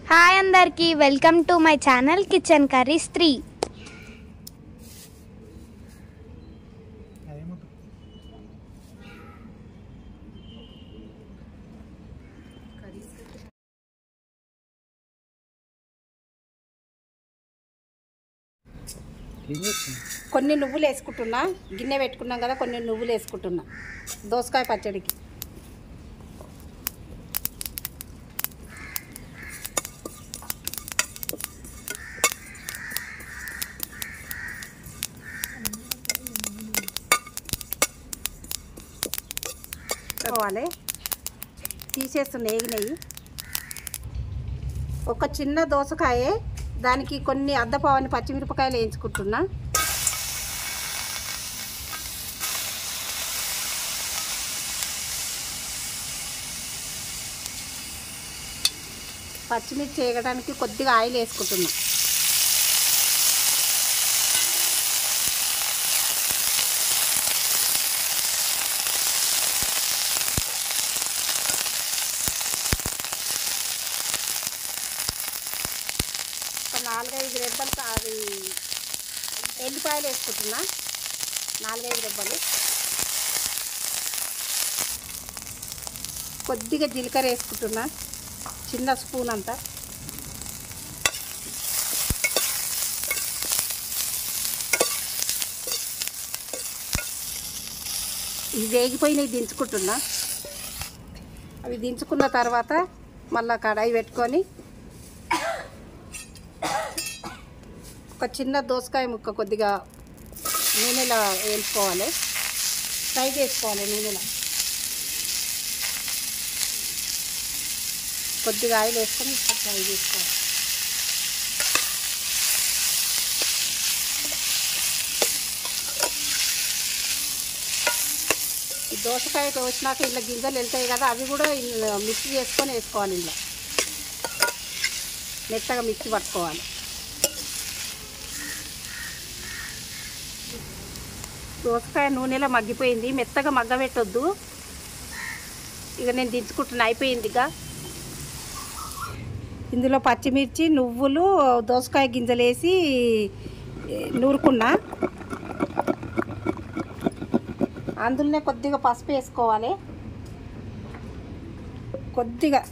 Hi అందరికీ welcome to my channel kitchen curries 3. కొన్ని నువ్వులు వేసుకుంటున్నా, గిన్నె పెట్టుకున్నాం కదా, కొన్ని నువ్వులు వేసుకుంటున్నా దోసకాయ పచ్చడికి. కావాలి తీసేస్తున్న ఏగినవి. ఒక చిన్న దోసకాయ, దానికి కొన్ని అద్దపావని పచ్చిమిరపకాయలు వేయించుకుంటున్నా. పచ్చిమిర్చి వేయడానికి కొద్దిగా ఆయిల్ వేసుకుంటున్నా. ఒక 4-5 రెబ్బలు అది ఎల్లిపాయలు వేసుకుంటున్నా, 4-5 రెబ్బలు. కొద్దిగా జీలకర్ర వేసుకుంటున్నా, చిన్న స్పూన్ అంతా. ఇవి వేగిపోయినవి దించుకుంటున్నా. అవి దించుకున్న తర్వాత మళ్ళీ కడాయి పెట్టుకొని ఒక చిన్న దోసకాయ ముక్క కొద్దిగా నూనెలో వేసుకోవాలి, ఫ్రై చేసుకోవాలి. నూనెలో కొద్దిగా ఆయిల్ వేసుకొని ఫ్రై చేసుకోవాలి. ఈ దోసకాయ కోసినాక ఇలా గింజలు వెళ్తాయి కదా, అవి కూడా మిక్సీ చేసుకొని వేసుకోవాలి. ఇలా మెత్తగా మిక్సీ పట్టుకోవాలి. దోసకాయ నూనెలో మగ్గిపోయింది, మెత్తగా మగ్గబెట్టొద్దు. ఇక నేను దించుకుంటున్నా, అయిపోయింది. ఇక ఇందులో పచ్చిమిర్చి, నువ్వులు, దోసకాయ గింజలు వేసి నూరుకున్నా. అందులోనే కొద్దిగా పసుపు వేసుకోవాలి. కొద్దిగా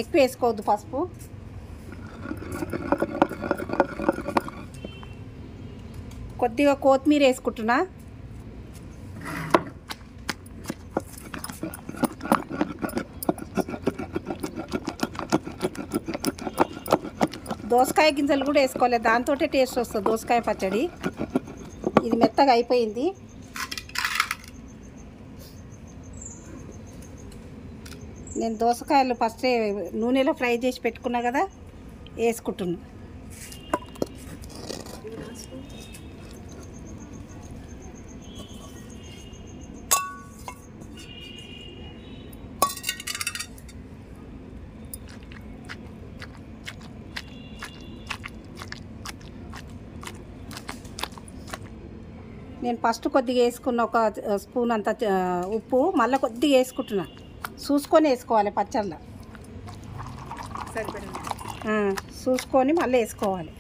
ఎక్కువ వేసుకోవద్దు పసుపు. కొద్దిగా కొత్తిమీర వేసుకుంటున్నా. దోసకాయ గింజలు కూడా వేసుకోవాలి, దాంతో టేస్ట్ వస్తుంది దోసకాయ పచ్చడి. ఇది మెత్తగా అయిపోయింది. నేను దోసకాయలు ఫస్ట్ నూనెలో ఫ్రై చేసి పెట్టుకున్నా కదా, వేసుకుంటున్నా. నేను ఫస్ట్ కొద్దిగా వేసుకున్న, ఒక స్పూన్ అంత ఉప్పు, మళ్ళీ కొద్దిగా వేసుకుంటున్నా. చూసుకొని వేసుకోవాలి పచ్చళ్ళ, చూసుకొని మళ్ళీ వేసుకోవాలి.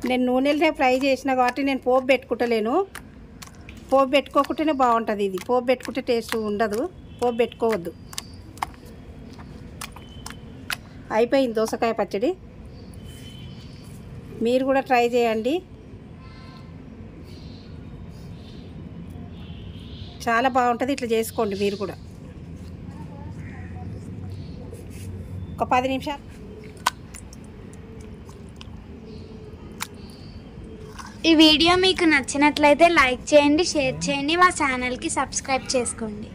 నేను నూనెలనే ఫ్రై చేసిన కాబట్టి నేను పోపు పెట్టుకుంటలేను. పోపు పెట్టుకోకుంటేనే బాగుంటుంది. ఇది పోపు పెట్టుకుంటే టేస్ట్ ఉండదు, పోపు పెట్టుకోవద్దు. అయిపోయింది దోసకాయ పచ్చడి. మీరు కూడా ట్రై చేయండి, చాలా బాగుంటుంది. ఇట్లా చేసుకోండి మీరు కూడా. ఒక 10 నిమిషాలు. ఈ వీడియో మీకు నచ్చినట్లయితే లైక్ చేయండి, షేర్ చేయండి, మా ఛానల్కి సబ్స్క్రైబ్ చేసుకోండి.